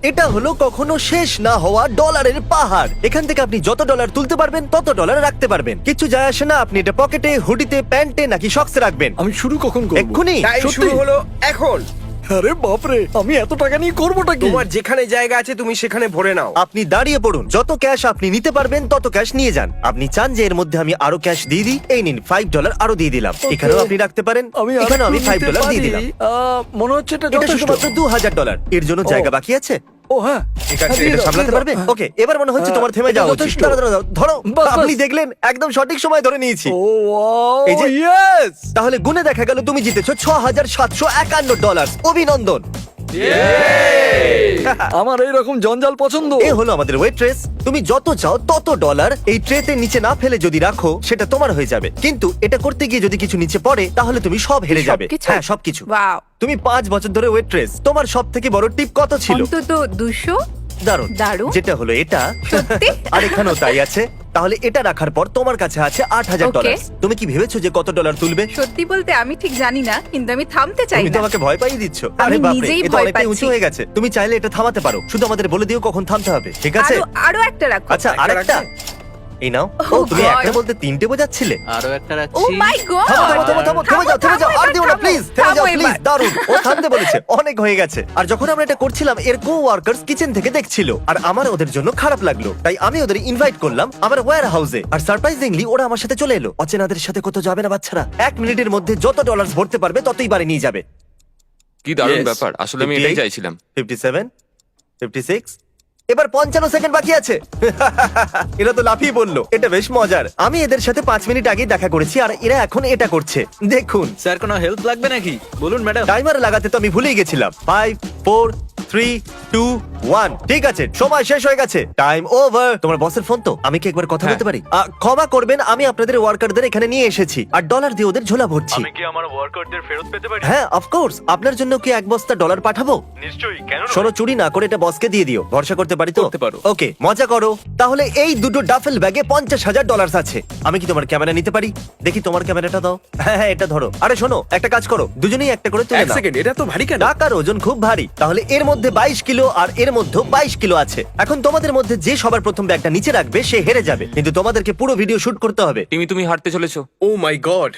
এটা হলো কখনো শেষ না হওয়া ডলারের পাহাড়। এখান থেকে আপনি যত ডলার তুলতে পারবেন তত ডলার রাখতে পারবেন। কিছু যায় আসে না আপনি এটা পকেটে, হুডিতে, প্যান্টে নাকি শক্সে রাখবেন। আমি শুরু কখন করব? এক্ষুনি। টাইম সত্যি? শুরু হলো এখন। আরে বাপরে, আমি এত টাকা নিয়ে করবোটা কি? তোমার যেখানে জায়গা আছে তুমি সেখানে ভরে নাও। আপনি দাঁড়িয়ে পড়ুন, যত ক্যাশ আপনি নিতে পারবেন তত ক্যাশ নিয়ে যান। আপনি চান যে এর মধ্যে আমি আরো ক্যাশ দিয়ে দিই, এই নিন $5 আরো দিয়ে দিলাম। Okay. এখানেও আপনি রাখতে পারেন, এখানেও আমি $5 দিয়ে দিলাম। মনে হচ্ছে এটা এটা যথেষ্ট। শুধুমাত্র $2000। এর জন্য জায়গা বাকি আছে? ও হ্যাঁ, ঠিক আছে, দিয়ে এটা দাও, সামলাতে দিয়ে দাও। পারবে? ওকে, এবার মনে হচ্ছে তোমার থেমে এটা যাওয়া উচিত। যথেষ্ট। দাঁড়াও, দাঁড়াও, দাঁড়াও, ধরো। বাস, বাস। আপনি দেখলেন একদম সঠিক সময় ধরে নিয়েছি। ও ওয়াও, এই যে- ইয়েস! তাহলে গুনে দেখা গেল তুমি জিতেছো $6751। অভিনন্দন। আমার এইরকম জঞ্জাল পছন্দ। এ হলো আমাদের ওয়েট্রেস। তুমি যত চাও তত ডলার এই ট্রেতে নিচে না ফেলে যদি রাখো সেটা তোমার হয়ে যাবে, কিন্তু এটা করতে গিয়ে যদি কিছু নিচে পড়ে তাহলে তুমি সব হেরে যাবে। সবকিছু? হ্যাঁ, সবকিছু। ওয়াও, তুমি 5 বছর ধরে ওয়েট্রেস, তোমার সব থেকে বড় টিপ কত ছিল? অন্তত 200। দারুণ। দারুণ। যেটা হলো এটা। সত্যি? আর এখানেও তাই আছে। তাহলে এটা রাখার পর তোমার কাছে আছে $8000। Okay. তুমি কি ভেবেছো যে কত ডলার তুলবে? সত্যি বলতে আমি ঠিক জানি না, কিন্তু আমি থামতে চাই তুমি তো না। আমাকে ভয় পাইয়ে দিচ্ছ। আমি আরে বাপরে, নিজেই এটা ভয় অনেকটাই উঁচু পাচ্ছি। হয়ে গেছে। তুমি চাইলে এটা থামাতে পারো, শুধু আমাদের বলে দিও কখন থামতে হবে, ঠিক আছে? আরো আরো একটা রাখো। আচ্ছা, একটা আরেকটা। এই নাও। ও, Oh তুমি God. একটা বলতে 3টে বোঝাচ্ছিলে। আরো একটা ও রাখছি। মাই গড, থামো, থামো, থামো, থেমে যাও, থেমে যাও, আর দিও না, প্লিজ, থেমে যাও, প্লিজ। দারুণ, ও থামতে বলেছে, অনেক হয়ে গেছে। আর যখন আমরা এটা করছিলাম, এর কো-ওয়ার্কার্স কিচেন থেকে দেখছিল, আর আমার ওদের জন্য খারাপ লাগলো, তাই আমি ওদের ইনভাইট করলাম আমার ওয়্যার হাউসে। আর সারপ্রাইজিংলি ওরা আমার সাথে চলে এলো। অচেনাদের সাথে কত যাবে না বাচ্চারা। 1 মিনিটের মধ্যে যত ডলার ভরতে পারবে ততই বাড়ি নিয়ে যাবে। কি দারুণ Yes. ব্যাপার, আসলে আমি এটাই 58, চাইছিলাম। 57, 56, এবার 55 সেকেন্ড বাকি আছে। এরা তো লাফিয়ে বললো, এটা বেশ মজার। আমি এদের সাথে 5 মিনিট আগে দেখা করেছি আর এরা এখন এটা করছে, দেখুন। স্যার কোনো হেল্প লাগবে নাকি বলুন ম্যাডাম। টাইমার লাগাতে তো আমি ভুলেই গেছিলাম। 5 4 3 2 1। ঠিক আছে, সময় শেষ হয়ে গেছে, টাইম ওভার। তোমার বসের ফোন তো, আমি কি একবার কথা হ্যাঁ। বলতে পারি? ক্ষমা করবেন, আমি আপনাদের ওয়ার্কারদের এখানে নিয়ে এসেছি আর ডলার দিয়ে ওদের ঝোলা ভরছি। আমি কি আমার ওয়ার্কারদের ফেরত পেতে পারি? হ্যাঁ, অফকোর্স। আপনার জন্য কি 1 বস্তা ডলার পাঠাবো? নিশ্চয়ই, কেন নয়? শোনো, চুরি না করে এটা বসকে দিয়ে দিও। ভরসা করতে পারি তো? করতে পারো। ওকে, মজা করো। তাহলে এই দুটো ডাফেল ব্যাগে $50,000 আছে। আমি কি তোমার ক্যামেরা নিতে পারি? দেখি তোমার ক্যামেরাটা দাও। হ্যাঁ হ্যাঁ, এটা ধরো। আরে শোনো, একটা কাজ করো, দুজনেই একটা করে তুলে এক নাও। সেকেন্ড, এটা তো ভারী কেন? টাকার ওজন খুব ভারী। তাহলে এর মধ্যে 22 কিলো আর এর মধ্যে 22 কিলো আছে। এখন তোমাদের মধ্যে যে সবার প্রথম ব্যাগটা নিচে রাখবে সে হেরে যাবে, কিন্তু তোমাদেরকে পুরো ভিডিও শুট করতে হবে। তুমি হাঁটতে চলেছো। ও মাই গড।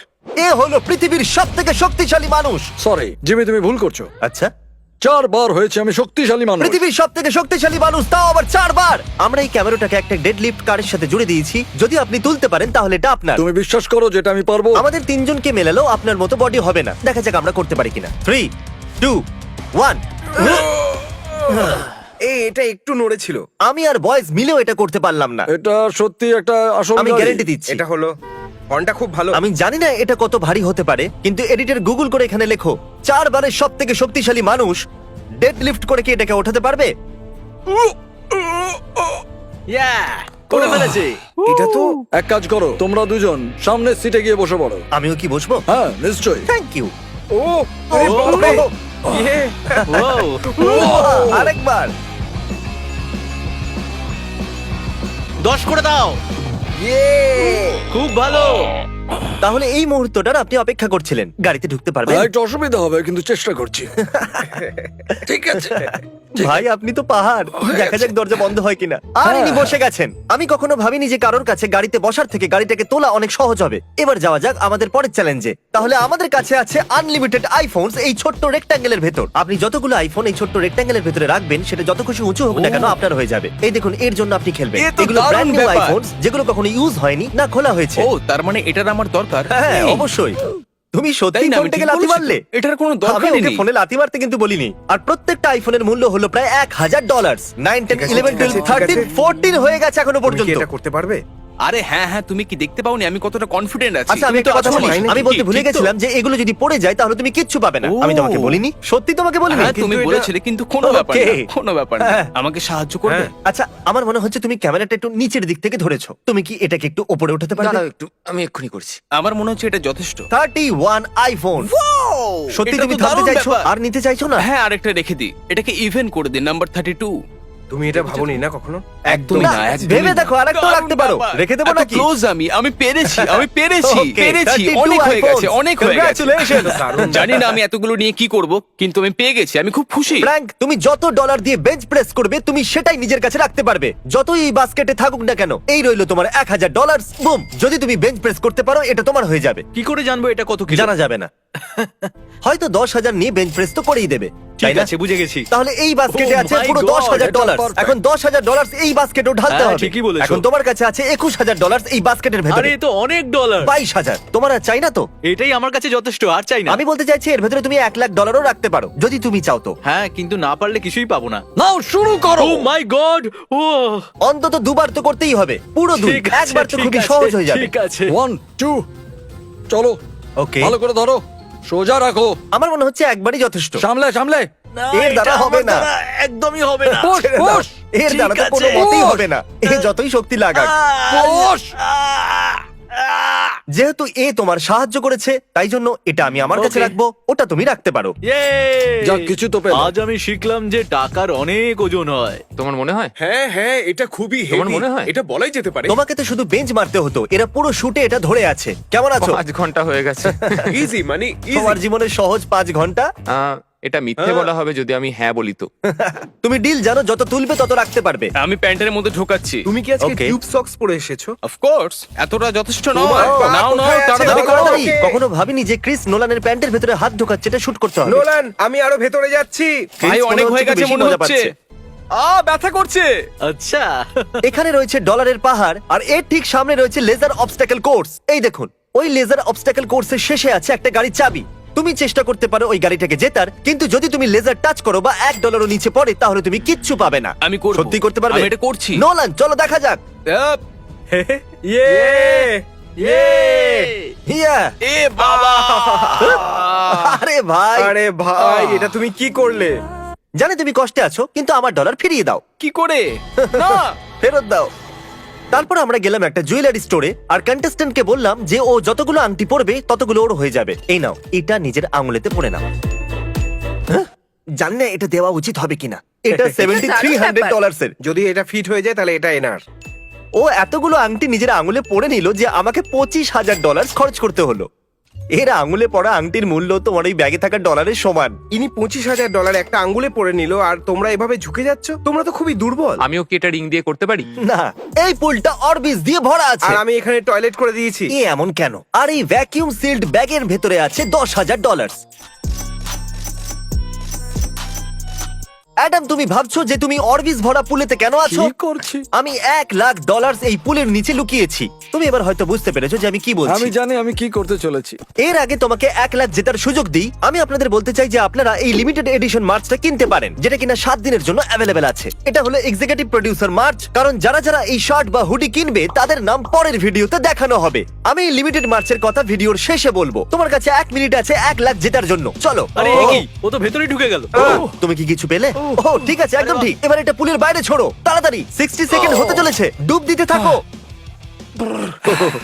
এ হলো পৃথিবীর সবথেকে শক্তিশালী মানুষ। সরি জিমি, তুমি ভুল করছো। আচ্ছা, 4 বার হয়েছে আমি শক্তিশালী মানুষ। পৃথিবীর সবথেকে শক্তিশালী মানুষ, তাও আবার 4 বার। আমরা এই ক্যামেরাটাকে একটা ডেড লিফট কারের সাথে জুড়ে দিয়েছি। যদি আপনি তুলতে পারেন তাহলে এটা আপনার। তুমি বিশ্বাস করো যেটা আমি পারবো? আমাদের 3 জনকে মেলালেও আপনার মতো বডি হবে না। দেখা যাক আমরা করতে পারি কিনা। 3 2 1। এটা একটু নড়েছিল। আমি আর বয়েজ মিলেও এটা করতে পারলাম না। এটা সত্যি একটা আসল আমি গাড়ি। গ্যারান্টি দিচ্ছি। এটা হলো, ফোনটা খুব ভালো। আমি জানি না এটা কত ভারী হতে পারে, কিন্তু এডিটর গুগল করে এখানে লেখো 4 বারের সবথেকে শক্তিশালী মানুষ ডেড লিফট করে কি এটাকে ওঠাতে পারবে? করে ফেলেছি। এটা তো এক কাজ করো, তোমরা দুজন সামনের সিটে গিয়ে বসে পড়ো। আমিও কি বসবো? হ্যাঁ নিশ্চয়ই। Thank you. ও আরে বাপরে। ইয়ে। আরেকবার। 10 করে দাও। খুব ভালো। তাহলে এই মুহূর্তটার আপনি অপেক্ষা করছিলেন। গাড়িতে ঢুকতে পারবেন? একটু অসুবিধা হবে কিন্তু চেষ্টা করছি। ঠিক আছে। ভাই, আপনি তো পাহাড়। দেখা যাক দরজা বন্ধ হয় কিনা। আর ইনি বসে গেছেন। আমি কখনো ভাবিনি যে কারোর কাছে গাড়িতে বসার থেকে গাড়িটাকে তোলা অনেক সহজ হবে। এবার যাওয়া যাক আমাদের পরের চ্যালেঞ্জে। তাহলে আমাদের কাছে আছে আনলিমিটেড আইফোনস এই ছোট্ট রেক্ট্যাঙ্গেলের ভেতর। আপনি যতগুলো আইফোন এই ছোট্ট রেক্ট্যাঙ্গেলের ভেতরে রাখবেন, সেটা যত খুশি উঁচু হোক না কেন আপনার হয়ে যাবে। এই দেখুন, এর জন্য আপনি খেলবেন। এ তো এগুলো দারুণ ব্র্যান্ড নিউ ব্যাপার। আইফোনস, যেগুলো কখনো ইউজ হয়নি না খোলা হয়েছে। ও তার মানে এটার আমার দরকার। হ্যাঁ, এই, অবশ্যই। তুমি সত্যি তাই না, আমি ফোনটাকে ঠিক লাথি বলছি তো। মারলে? এটার কোনো আমি দরকারই ওকে নেই। ফোনে লাথি মারতে কিন্তু বলিনি। আর প্রত্যেকটা আইফোনের মূল্য হলো প্রায় $1000। 9 10 ঠিক আছে, 11 ঠিক আছে, 12 13 ঠিক আছে। 14 হয়ে গেছে এখনো তুমি কি পর্যন্ত। এটা করতে পারবে? আরে হ্যাঁ হ্যাঁ, তুমি কি দেখতে পাওনি আমি কতটা কনফিডেন্ট আছি? আচ্ছা, আমি তুমি একটা তো কথা আছো বলি। নাকি? আমি বলতে ভুলে ঠিক তো? গেছিলাম যে এগুলো যদি পড়ে যায় তাহলে তুমি কিচ্ছু পাবে না। ও। আমি তোমাকে বলিনি, সত্যি তোমাকে বলিনি। হ্যাঁ তুমি কিন্তু এটা- বলেছিলে, কিন্তু কোনো ব্যাপার না, Okay. কোনো ব্যাপার না। হ্যাঁ। আমাকে সাহায্য করবে? আচ্ছা, আমার মনে হচ্ছে তুমি ক্যামেরাটা একটু নিচের দিক থেকে ধরেছো। তুমি কি এটাকে একটু উপরে উঠাতে পারবে? দাঁড়াও একটু, আমি এক্ষুনি করছি। আমার মনে হচ্ছে এটা যথেষ্ট। 31 আইফোন। সত্যি এটা তুমি তো থামতে দারুণ চাইছো ব্যাপার। আর নিতে চাইছো না? হ্যাঁ আরেকটা রেখে দিই, এটাকে ইভেন করে দিন, নাম্বার 32। তুমি এটা ভাবোনি না কখনো? একদমই না, না, একদমই ভেবে না। দেখো, আরেকটাও রাখতে পারো। রেখে দেবো এত নাকি? close আমি পেরেছি, আমি পেরেছি, Okay, পেরেছি। 32 অনেক হয়ে iPhones. গেছে, অনেক হয়ে গেছে। Congratulations. দারুণ। জানি না আমি এতগুলো নিয়ে কি করব, কিন্তু আমি পেয়ে গেছি, আমি খুব খুশি। ফ্র্যাঙ্ক, তুমি যত ডলার দিয়ে বেঞ্চ প্রেস করবে তুমি সেটাই নিজের কাছে রাখতে পারবে, যতই এই বাস্কেটে থাকুক না কেন। এই রইলো তোমার $1000। বুম, যদি তুমি বেঞ্চ প্রেস করতে পারো এটা তোমার হয়ে যাবে। কি করে জানবো এটা কত কিলো? জানা যাবে না। হয়তো 10,000 নিয়ে বেঞ্চ প্রেস তো করেই দেবে, তাই ঠিক না? আছে, বুঝে গেছি। তাহলে এই বাস্কেটে Oh আছে my পুরো God, $10,000। এটা perfect. এখন $10,000 এই বাস্কেটেও ঢালতে হ্যাঁ, হবে। ঠিকই বলেছো। এখন তোমার কাছে আছে $21,000 এই বাস্কেটের আরে ভেতরে। এ তো অনেক ডলার। 22,000 তোমার আর চাই না তো? এটাই আমার কাছে যথেষ্ট, আর চাই না। আমি বলতে চাইছি এর ভেতরে তুমি $1,00,000 রাখতে পারো যদি তুমি চাও তো। হ্যাঁ, কিন্তু না পারলে কিছুই পাবো না। নাও শুরু করো। ও মাই গড! ও অন্তত দুবার তো করতেই হবে, পুরো দুই। ঠিক আছে, একবার তো ঠিক খুবই আছে, সহজ হয়ে যাবে। ঠিক আছে। 1 2 চলো, ওকে, ভালো করে ধরো, সোজা রাখো, আমার মনে হচ্ছে একবারই যথেষ্ট। সামলে সামলে। এর দ্বারা এটা হবে আমার না। দ্বারা একদমই হবে না। পুশ ছেড়ে দাও। পুশ এর ঠিক দ্বারা তো কোনো আছে। মতেই হবে না, এ যতই শক্তি লাগাক। পুশ। যেহেতু এ তোমার সাহায্য করেছে তাই জন্য এটা আমি আমার কাছে Okay. রাখবো, ওটা তুমি রাখতে পারো। যাক, কিছু তো পেলাম। আজ আমি শিখলাম যে টাকার অনেক ওজন হয়। তোমার মনে হয়? হ্যাঁ হ্যাঁ, এটা খুবই তোমার হেভি। মনে হয়? এটা বলাই যেতে পারে। তোমাকে তো শুধু বেঞ্চ মারতে হতো, এরা পুরো শুটে এটা ধরে আছে। কেমন আছো? 5 ঘন্টা হয়ে গেছে। ইজি মানে তোমার ইজি। জীবনের সহজ 5 ঘন্টা। এটা মিথ্যে বলা হবে যদি আমি হ্যাঁ বলি তো। তুমি ডিল জানো, যত তুলবে তত রাখতে পারবে। আমি প্যান্টের মধ্যে ঢোকাচ্ছি। তুমি কি আজকে Okay. টিউব সক্স পরে এসেছো? অফ কোর্স, এতটা যথেষ্ট তোমার নয়। পা নাও নাও, কোথায় আছে? তাড়াতাড়ি দাও, করো। দাও। তাড়াতাড়ি। কখনো ভাবিনি যে ক্রিস নোলানের প্যান্টের ভেতরে হাত ঢোকাচ্ছে, এটা শুট করতে হবে। নোলান, আমি আরো ভেতরে যাচ্ছি। ক্রিস ভাই মনে অনেক হচ্ছে হয়ে একটু গেছে বেশি মনে মজা হচ্ছে। পাচ্ছে। ব্যথা করছে। আচ্ছা। এখানে রয়েছে ডলারের পাহাড়, আর এর ঠিক সামনে রয়েছে লেজার অবস্টাকেল কোর্স। এই দেখুন, ওই লেজার অবস্টাকেল কোর্সের শেষে আছে একটা গাড়ির চাবি। তুমি চেষ্টা করতে পারো ওই গাড়িটাকে জেতার, কিন্তু যদি তুমি লেজার টাচ করো বা $1 নিচে পড়ে তাহলে তুমি কিচ্ছু পাবে না। আমি করবো। সত্যি করতে পারবে? আমি এটা করছি। নোলান, চলো দেখা যাক। ইয়ে হিয়া। এ বাবা! আরে ভাই, আরে ভাই, এটা তুমি কি করলে? জানি তুমি কষ্টে আছো, কিন্তু আমার ডলার ফিরিয়ে দাও, কি করে? না! ফেরত দাও। তারপর আমরা গেলাম একটা জুয়েলারি স্টোরে, আর কন্টেস্ট্যান্টকে বললাম যে ও যতগুলো আংটি পরবে ততগুলো ওর হয়ে যাবে। এই নাও, এটা নিজের আঙুলেতে পরে নাও। হ্যাঁ? জানি না এটা দেওয়া উচিত হবে কিনা। এটা $7,300 এর। যদি এটা ফিট হয়ে যায় তাহলে এটা এনার। ও এতগুলো আংটি নিজের আঙুলে পরে নিল যে আমাকে $25,000 খরচ করতে হলো। এর আঙুলে পড়া আংটির মূল্য তোমার এই ব্যাগে থাকা ডলারের সমান। ইনি $25,000 একটা আঙ্গুলে পরে নিল, আর তোমরা এভাবে ঝুঁকে যাচ্ছ। তোমরা তো খুবই দুর্বল। আমিও কি এটা রিং দিয়ে করতে পারি? না, এই পুলটা অরবিস দিয়ে ভরা আছে। আর আমি এখানে টয়লেট করে দিয়েছি। এ এমন কেন? আর এই ভ্যাকিউম সিল্ড ব্যাগের ভেতরে আছে $10,000। অ্যাডাম, তুমি ভাবছো যে তুমি অরবিস ভরা পুলেতে কেন আছো? কি করছি? আমি $1,00,000 এই পুলের নিচে লুকিয়েছি। তুমি এবার হয়তো বুঝতে পেরেছো যে আমি কি বলছি। আমি জানি আমি কি করতে চলেছি। এর আগে তোমাকে 1,00,000 জেতার সুযোগ দিই, আমি আপনাদের বলতে চাই যে আপনারা এই লিমিটেড এডিশন মার্চটা কিনতে পারেন, যেটা কিনা 7 দিনের জন্য অ্যাভেলেবেল আছে। এটা হলো এক্সিকিউটিভ প্রোডিউসার মার্চ, কারণ যারা যারা এই শার্ট বা হুডি কিনবে তাদের নাম পরের ভিডিওতে দেখানো হবে। আমি এই লিমিটেড মার্চের কথা ভিডিওর শেষে বলবো। তোমার কাছে 1 মিনিট আছে 1,00,000 জেতার জন্য। চলো। আরে এ কি? ও তো ভেতরেই ঢুকে গেল। তুমি কি কিছু পেলে? ও ঠিক আছে, একদম ঠিক। এবার এটা পুলের বাইরে ছোড়ো তাড়াতাড়ি। 60 সেকেন্ড হতে চলেছে, ডুব দিতে থাকো।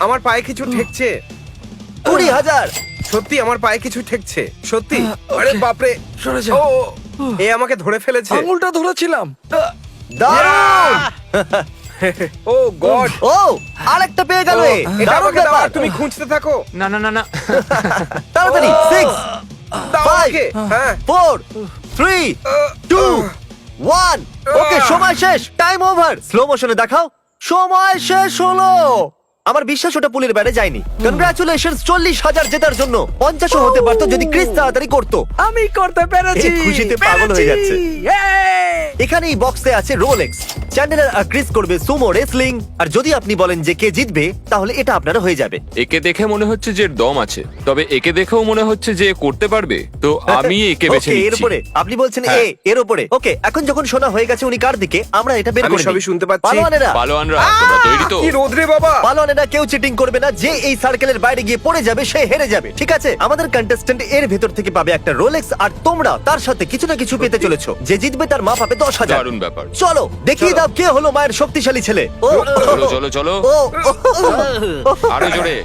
আমার পায়ে কিছু ঠেকছে। 20,000। সত্যি আমার পায়ে কিছু ঠেকছে, সত্যি। আরে বাপরে, সরে যা। ও এ আমাকে ধরে ফেলেছে। আঙুলটা ধরেছিলাম। দারুণ! ও গড, ও আরেকটা পেয়ে গেল। এটা দারুণ আমাকে দাও, ব্যাপার। আর তুমি খুঁজতে থাকো। না না না না। তাড়াতাড়ি। 6 দাও 5 আমাকে। হ্যাঁ 4 3 2 1। ওকে, সময় শেষ, টাইম ওভার। স্লো মোশনে দেখাও। সময় শেষ হলো। আমার বিশ্বাস ওটা পুলের বাইরে যায়নি। কনগ্রাচুলেশনস 40,000 জেতার জন্য। 50ও হতে পারতো যদি ক্রিস তাড়াতাড়ি করতো। আমি করতে পেরেছি। এ খুশিতে পাগল হয়ে যাচ্ছে। এখানে এই বক্সে আছে রোলেক্স। চ্যান্ডেলার আর ক্রিস করবে সুমো রেসলিং, আর যদি আপনি বলেন যে কে জিতবে তাহলে এটা আপনারা হয়ে যাবে। একে দেখে মনে হচ্ছে যে এর দম আছে, তবে একে দেখেও মনে হচ্ছে যে এ করতে পারবে, তো আমি একে বেছে Okay, এর নিচ্ছি। উপরে আপনি বলছেন হ্যাঁ। এর উপরে। ওকে, এখন যখন শোনা হয়ে গেছে উনি কার দিকে, আমরা এটা বের আমি করে সবই নিই। শুনতে পাচ্ছি। পালোয়ানেরা, পালোয়ানরা তোমরা তৈরি তো? কি রোদরে বাবা। পালোয়ানেরা কেউ চিটিং করবে না। যে এই সার্কেলের বাইরে গিয়ে পড়ে যাবে সে হেরে যাবে, ঠিক আছে? আমাদের কন্টেস্ট্যান্ট এর ভেতর থেকে পাবে একটা রোলেক্স, আর তোমরা তার সাথে কিছু না কিছু পেতে চলেছো। যে জিতবে তার মা পাবে 10,000। দারুণ ব্যাপার। চলো দেখিয়ে দাও কে হলো মায়ের শক্তিশালী ছেলে। ও চলো চলো চলো, ও আরো জোরে।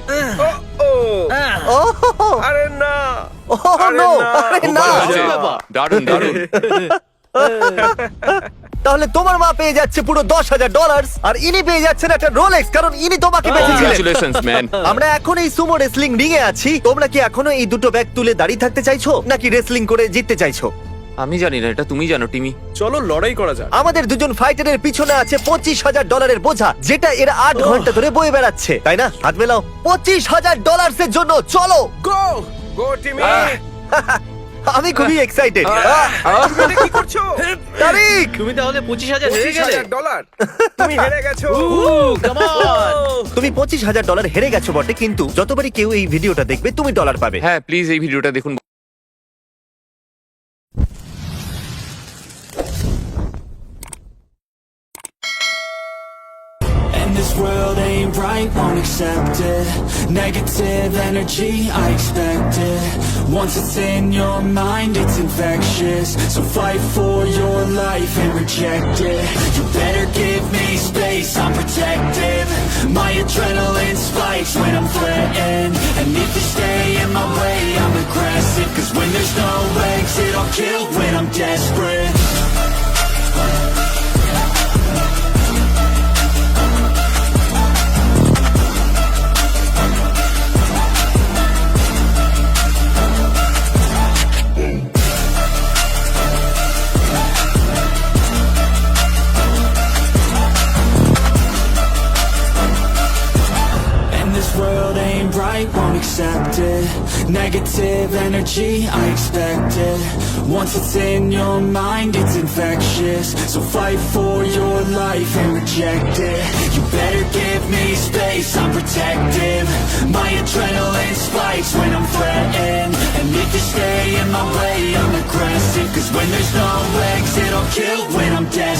ও ও আরে না, ও আরে নো, না। আরে খুব না। ভালো হয়েছে। বাবা। দারুণ দারুণ। তাহলে তোমার মা পেয়ে যাচ্ছে পুরো $10,000 আর ইনি পেয়ে যাচ্ছেন একটা রোলেক্স, কারণ ইনি তোমাকে বেঁচেছিলেন। Congratulations man. আমরা এখন এই সুমো রেসলিং রিং এ আছি। তোমরা কি এখনো এই দুটো ব্যাগ তুলে দাঁড়িয়ে থাকতে চাইছো, নাকি রেসলিং করে জিততে চাইছো? আমি জানি না, এটা তুমি জানো টিমি। চলো লড়াই করা যাক। আমাদের দুজন ফাইটারের পিছনে আছে $25,000 বোঝা, যেটা এরা 8 ঘন্টা ধরে বয়ে বেড়াচ্ছে, তাই না? হাত মেলাও। $25,000 এর জন্য চলো। গো গো টিমি। আমি খুবই এক্সাইটেড। তুমি কি করছো? তারিক, তুমি তাহলে 25,000 হেরে গেলে। $25,000 তুমি হেরে গেছো। Come on. তুমি $25,000 হেরে গেছো বটে, কিন্তু যতবারই কেউ এই ভিডিওটা দেখবে তুমি ডলার পাবে। হ্যাঁ প্লিজ এই ভিডিওটা দেখুন। And this world ain't right, won't accept it. Negative energy, I expect it. Once it's in your mind, it's infectious. So fight for your life and reject it. You better give me space, I'm protective. My adrenaline spikes when I'm threatened. And if you stay in my way, I'm aggressive. Cause when there's no exit, I'll kill when I'm desperate. This world ain't right, won't accept it. Negative energy, I expect it. Once it's in your mind, it's infectious. So fight for your life and reject it. You better give me space, I'm protective. My adrenaline spikes when I'm threatened. And if you stay in my way, I'm aggressive. Cause when there's no exit, I'll kill when I'm dead.